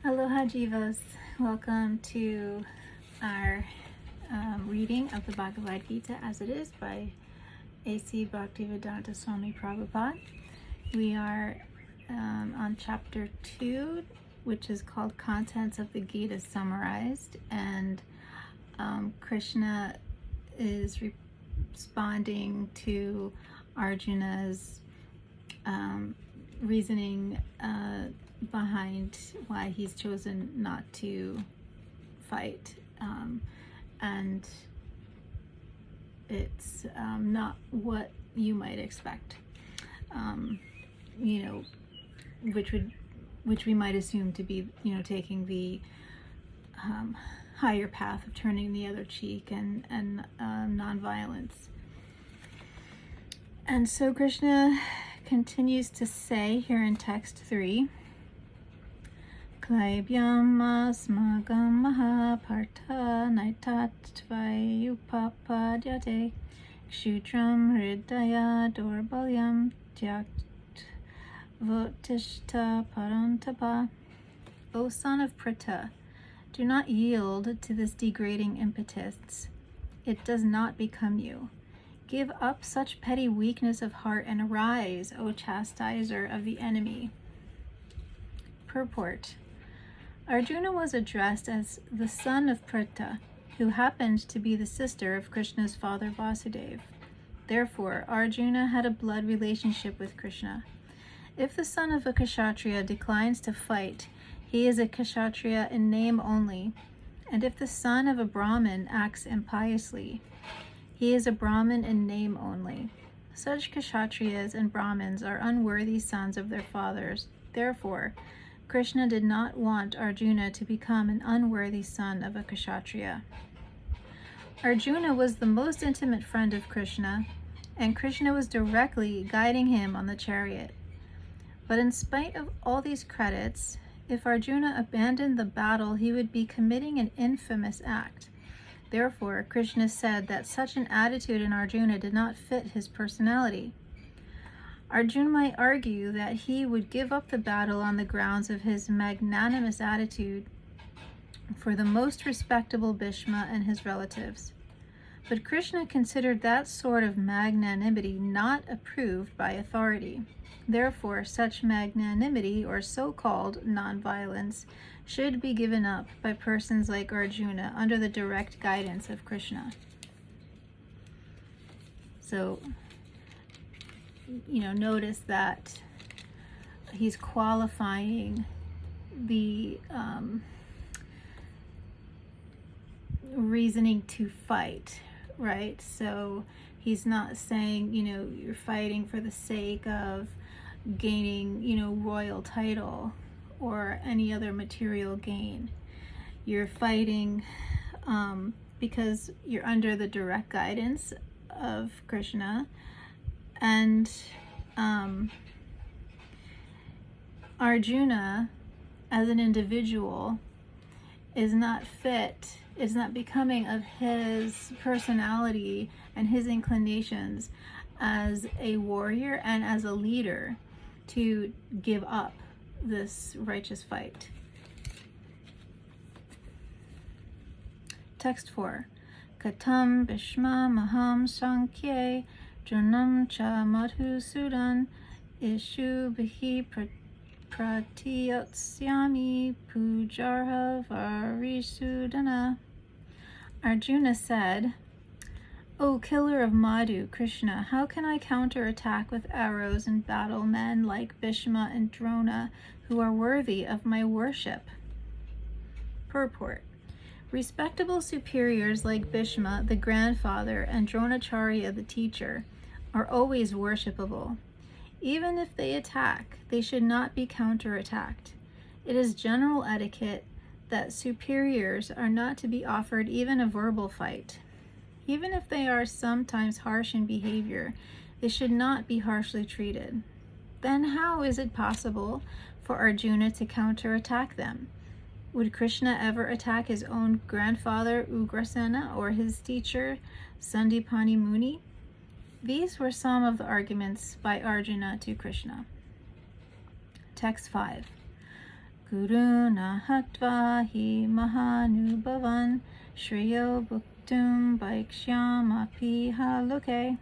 Aloha Jivas, welcome to our reading of the Bhagavad Gita as it is by A.C. Bhaktivedanta Swami Prabhupad. We are on chapter 2, which is called Contents of the Gita Summarized, and Krishna is responding to Arjuna's reasoning behind why he's chosen not to fight, and it's not what you might expect, which we might assume to be, taking the higher path of turning the other cheek and nonviolence. And so Krishna continues to say here in text 3, Klaibyam asmagam mahapartha naitatvayupapadyate kshutram hridaya dorbalyam tyaktavotishta parantapa. O son of Pritha, do not yield to this degrading impetus. It does not become you. Give up such petty weakness of heart and arise, O chastiser of the enemy. Purport. Arjuna was addressed as the son of Pritha, who happened to be the sister of Krishna's father Vasudeva. Therefore, Arjuna had a blood relationship with Krishna. If the son of a Kshatriya declines to fight, he is a Kshatriya in name only, and if the son of a Brahmin acts impiously, he is a Brahmin in name only. Such Kshatriyas and Brahmins are unworthy sons of their fathers. Therefore, Krishna did not want Arjuna to become an unworthy son of a Kshatriya. Arjuna was the most intimate friend of Krishna, and Krishna was directly guiding him on the chariot. But in spite of all these credits, if Arjuna abandoned the battle, he would be committing an infamous act. Therefore, Krishna said that such an attitude in Arjuna did not fit his personality. Arjuna might argue that he would give up the battle on the grounds of his magnanimous attitude for the most respectable Bhishma and his relatives. But Krishna considered that sort of magnanimity not approved by authority. Therefore, such magnanimity, or so-called nonviolence, should be given up by persons like Arjuna under the direct guidance of Krishna. So, notice that he's qualifying the reasoning to fight, right? So he's not saying, you're fighting for the sake of gaining, royal title or any other material gain. You're fighting because you're under the direct guidance of Krishna, and Arjuna as an individual is not becoming of his personality and his inclinations as a warrior and as a leader to give up this righteous fight. Text 4. Katam Bhishma Maham Sankhye Janam Cha Madhusudan Ishu Bihi Pratiyatsyami Pujarha Varisudana. Arjuna said, O killer of Madhu, Krishna, how can I counterattack with arrows in battle men like Bhishma and Drona, who are worthy of my worship? Purport. Respectable superiors like Bhishma, the grandfather, and Dronacharya, the teacher, are always worshipable. Even if they attack, they should not be counterattacked. It is general etiquette that superiors are not to be offered even a verbal fight. Even if they are sometimes harsh in behavior, they should not be harshly treated. Then how is it possible for Arjuna to counterattack them? Would Krishna ever attack his own grandfather Ugrasena or his teacher Sandipani Muni? These were some of the arguments by Arjuna to Krishna. Text 5. Guruna hatva hi mahanubhavan shreyo bhuktum bhaikshyamapi haloke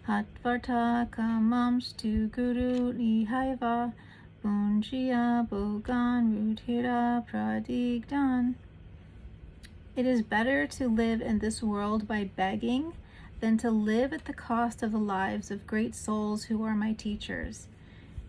hatvarta kamams tu guru nihaiva bunjya bogan rudhira pradigdan. It is better to live in this world by begging than to live at the cost of the lives of great souls who are my teachers.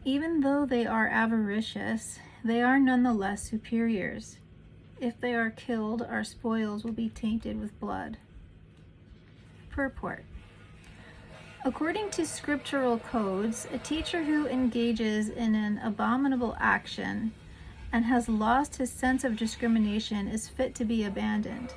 Even though they are avaricious, they are nonetheless superiors. If they are killed, our spoils will be tainted with blood. Purport. According to scriptural codes, a teacher who engages in an abominable action and has lost his sense of discrimination is fit to be abandoned.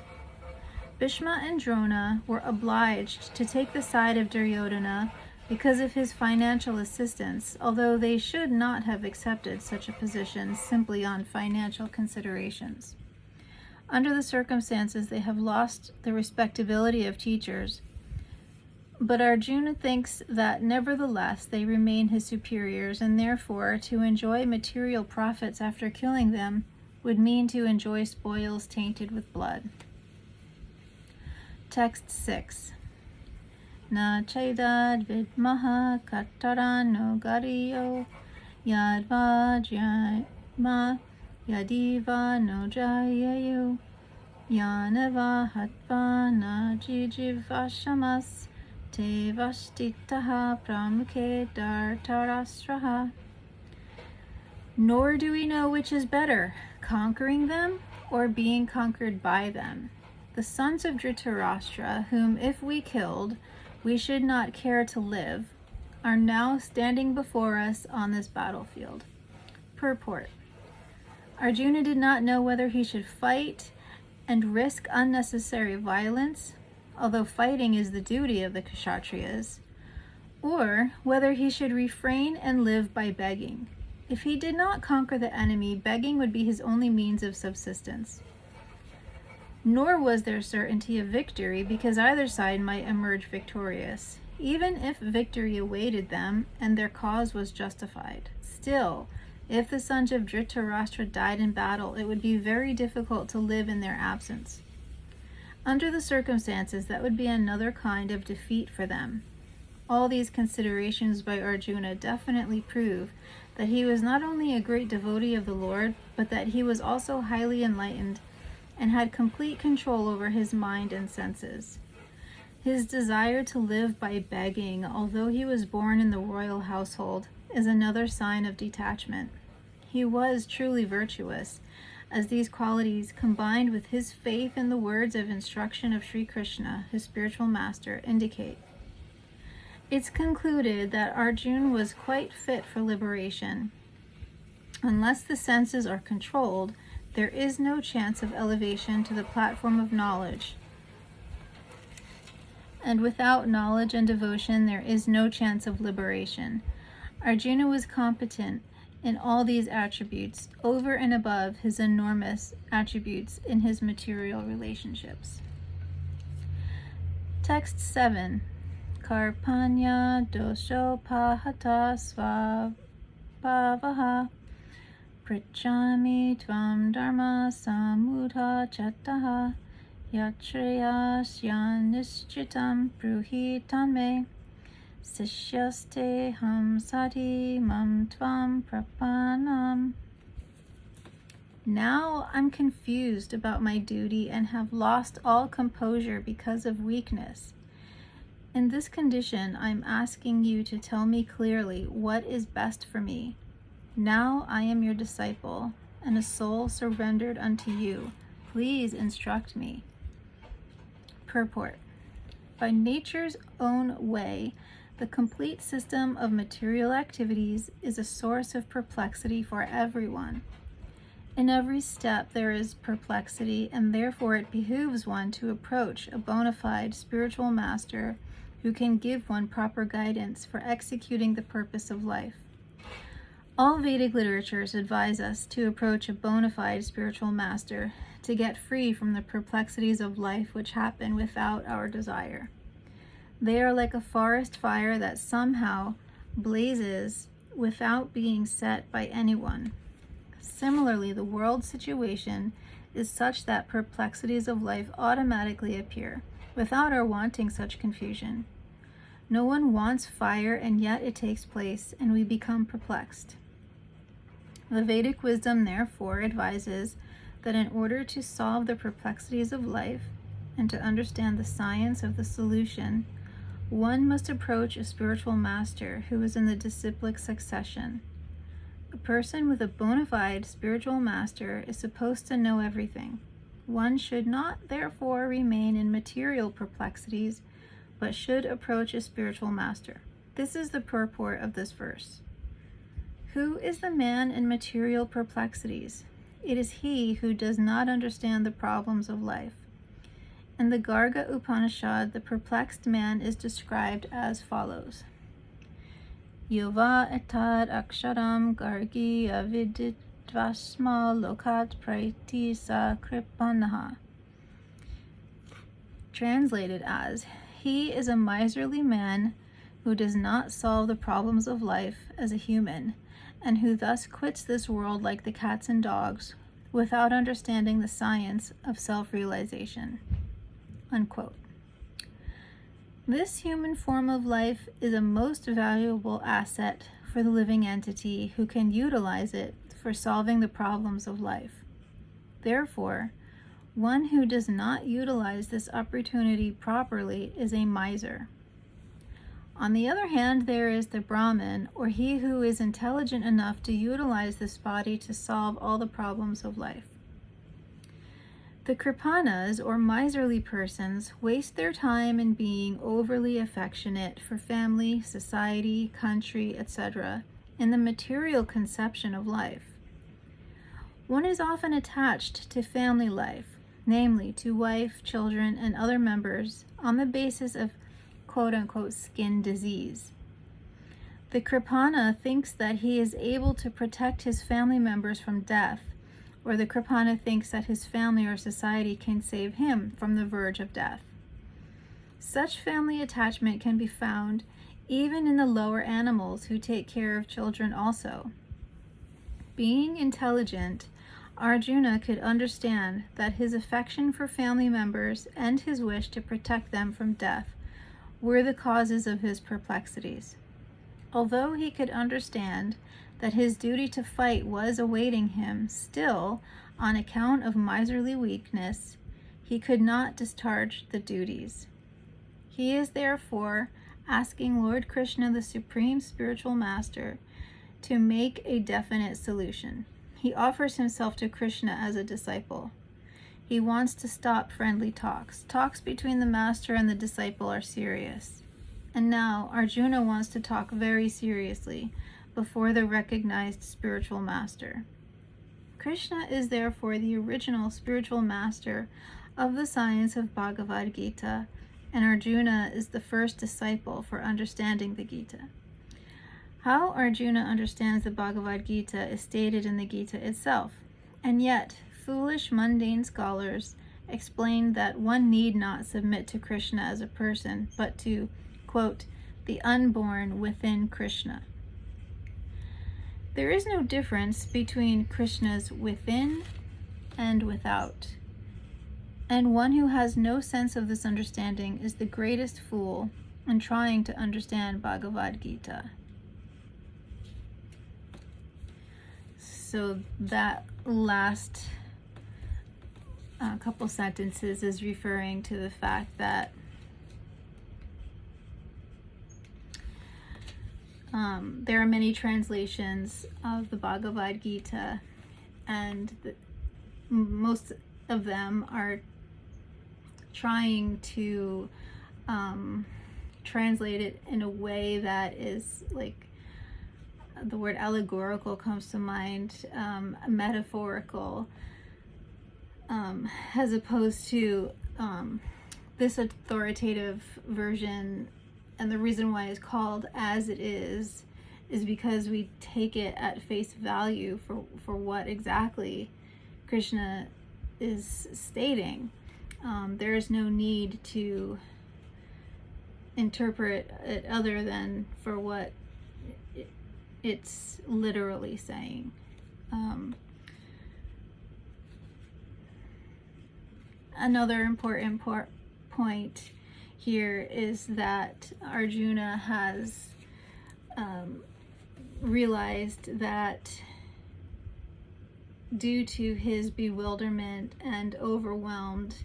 Bhishma and Drona were obliged to take the side of Duryodhana because of his financial assistance, although they should not have accepted such a position simply on financial considerations. Under the circumstances, they have lost the respectability of teachers, but Arjuna thinks that nevertheless they remain his superiors, and therefore to enjoy material profits after killing them would mean to enjoy spoils tainted with blood. Text 6. Na chaidad vidmaha katarano gariyo yadvajyama yadiva no jayayu yanava hatva na jijivashamas te vastitaha pramukhe dartarasraha. Nor do we know which is better, conquering them or being conquered by them. The sons of Dhritarashtra, whom if we killed, we should not care to live, are now standing before us on this battlefield. Purport. Arjuna did not know whether he should fight and risk unnecessary violence, although fighting is the duty of the Kshatriyas, or whether he should refrain and live by begging. If he did not conquer the enemy, begging would be his only means of subsistence. Nor was there certainty of victory, because either side might emerge victorious, even if victory awaited them and their cause was justified. Still, if the sons of Dhritarashtra died in battle, it would be very difficult to live in their absence. Under the circumstances, that would be another kind of defeat for them. All these considerations by Arjuna definitely prove that he was not only a great devotee of the Lord, but that he was also highly enlightened and had complete control over his mind and senses. His desire to live by begging, although he was born in the royal household, is another sign of detachment. He was truly virtuous, as these qualities, combined with his faith in the words of instruction of Sri Krishna, his spiritual master, indicate. It's concluded that Arjuna was quite fit for liberation. Unless the senses are controlled, there is no chance of elevation to the platform of knowledge. And without knowledge and devotion, there is no chance of liberation. Arjuna was competent in all these attributes, over and above his enormous attributes in his material relationships. Text 7. Karpanya dosho pahata svabhavaha Prichami tvam dharma samudha chataha yatrayasyan nishchitam bruhi tanme sishyaste ham sati mam tvam prapanam. Now I'm confused about my duty and have lost all composure because of weakness. In this condition, I'm asking you to tell me clearly what is best for me. Now I am your disciple, and a soul surrendered unto you. Please instruct me. Purport. By nature's own way, the complete system of material activities is a source of perplexity for everyone. In every step there is perplexity, and therefore it behooves one to approach a bona fide spiritual master who can give one proper guidance for executing the purpose of life. All Vedic literatures advise us to approach a bona fide spiritual master to get free from the perplexities of life which happen without our desire. They are like a forest fire that somehow blazes without being set by anyone. Similarly, the world situation is such that perplexities of life automatically appear, without our wanting such confusion. No one wants fire, and yet it takes place, and we become perplexed. The Vedic wisdom, therefore, advises that in order to solve the perplexities of life and to understand the science of the solution, one must approach a spiritual master who is in the disciplic succession. A person with a bona fide spiritual master is supposed to know everything. One should not, therefore, remain in material perplexities, but should approach a spiritual master. This is the purport of this verse. Who is the man in material perplexities? It is he who does not understand the problems of life. In the Garga Upanishad, the perplexed man is described as follows. Yova etad aksharam gargi avidit vasma lokat praiti sa kripanaha. Translated as, he is a miserly man who does not solve the problems of life as a human, and who thus quits this world like the cats and dogs, without understanding the science of self-realization. Unquote. This human form of life is a most valuable asset for the living entity who can utilize it for solving the problems of life. Therefore, one who does not utilize this opportunity properly is a miser. On the other hand, there is the Brahmin, or he who is intelligent enough to utilize this body to solve all the problems of life. The Kripanas, or miserly persons, waste their time in being overly affectionate for family, society, country, etc., in the material conception of life. One is often attached to family life, namely to wife, children, and other members, on the basis of quote-unquote skin disease. The Kripana thinks that he is able to protect his family members from death, or the Kripana thinks that his family or society can save him from the verge of death. Such family attachment can be found even in the lower animals who take care of children also. Being intelligent, Arjuna could understand that his affection for family members and his wish to protect them from death were the causes of his perplexities. Although he could understand that his duty to fight was awaiting him, still, on account of miserly weakness, he could not discharge the duties. He is therefore asking Lord Krishna, the Supreme Spiritual Master, to make a definite solution. He offers himself to Krishna as a disciple. He wants to stop friendly talks. Talks between the master and the disciple are serious. And now Arjuna wants to talk very seriously before the recognized spiritual master. Krishna is therefore the original spiritual master of the science of Bhagavad Gita, and Arjuna is the first disciple for understanding the Gita. How Arjuna understands the Bhagavad Gita is stated in the Gita itself, and yet foolish mundane scholars explain that one need not submit to Krishna as a person, but to, quote, the unborn within Krishna. There is no difference between Krishna's within and without, and one who has no sense of this understanding is the greatest fool in trying to understand Bhagavad Gita. So that last couple sentences is referring to the fact that there are many translations of the Bhagavad Gita, and most of them are trying to translate it in a way that is like, the word allegorical comes to mind, metaphorical, as opposed to this authoritative version. And the reason why it's called as it is because we take it at face value for what exactly Krishna is stating. There is no need to interpret it other than for what it's literally saying. another important point here is that Arjuna has realized that due to his bewilderment and overwhelmed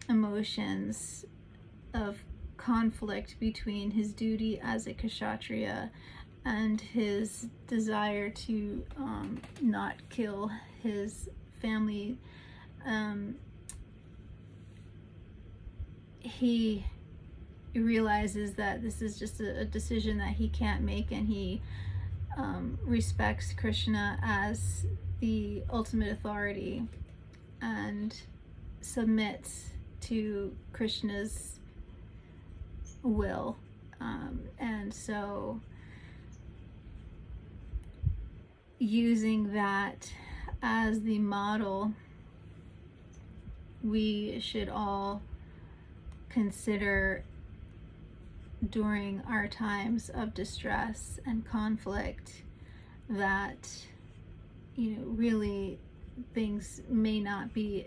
emotions of conflict between his duty as a kshatriya and his desire to not kill his family, he realizes that this is just a decision that he can't make, and he respects Krishna as the ultimate authority and submits to Krishna's will. And so using that as the model, we should all consider during our times of distress and conflict that, really things may not be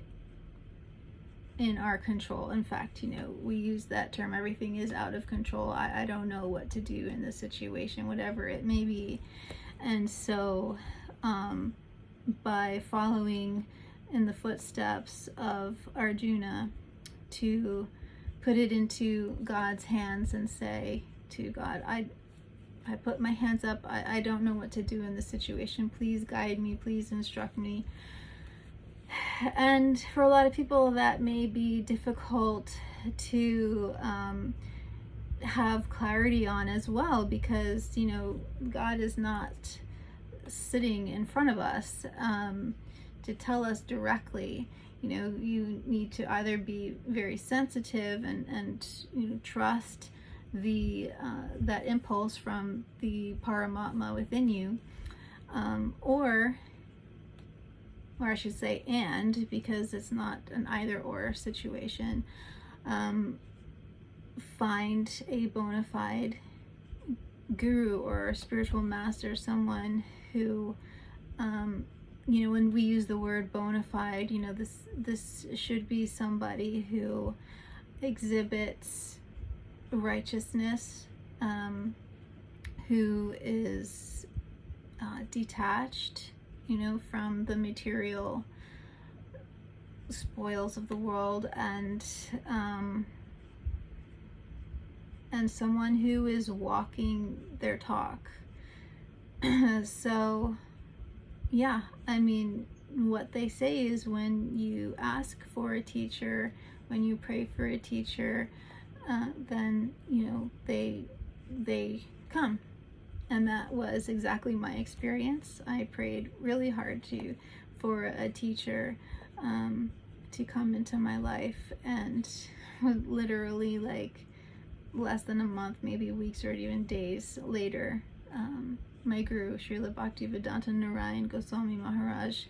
in our control. In fact, we use that term, everything is out of control. I don't know what to do in this situation, whatever it may be. And so by following in the footsteps of Arjuna, to put it into God's hands and say to God, I put my hands up, I don't know what to do in this situation, please guide me, please instruct me. And for a lot of people that may be difficult to have clarity on as well, because God is not sitting in front of us to tell us directly. You need to either be very sensitive and trust that impulse from the Paramatma within you, or I should say and, because it's not an either or situation, find a bona fide guru or spiritual master, someone who when we use the word bona fide, this should be somebody who exhibits righteousness, who is detached, from the material spoils of the world, and someone who is walking their talk. So yeah, what they say is, when you ask for a teacher, when you pray for a teacher, then they come. And that was exactly my experience. I prayed really hard for a teacher to come into my life, and literally less than a month, maybe weeks or even days later, my guru, Srila Bhaktivedanta Narayan Goswami Maharaj,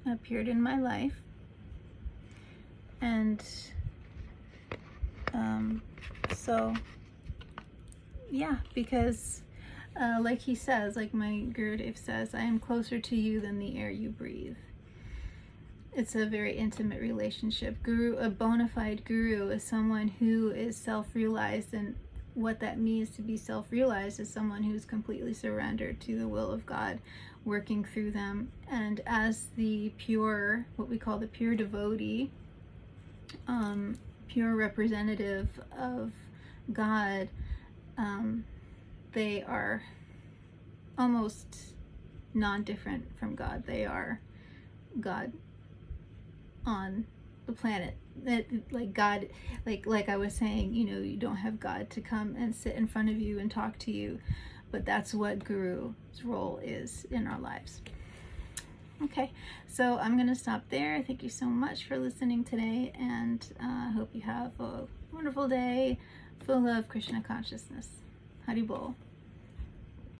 appeared in my life. And so yeah, because like he says, like my Gurudev says, I am closer to you than the air you breathe. It's a very intimate relationship. A bona fide guru is someone who is self-realized, and what that means to be self-realized is someone who's completely surrendered to the will of God working through them. And as the pure, what we call the pure devotee, pure representative of God, they are almost non-different from God. They are God on the planet. Like God, like I was saying, you don't have God to come and sit in front of you and talk to you, but that's what Guru's role is in our lives. Okay, so I'm going to stop there. Thank you so much for listening today, and I hope you have a wonderful day full of Krishna consciousness. Hari Bol.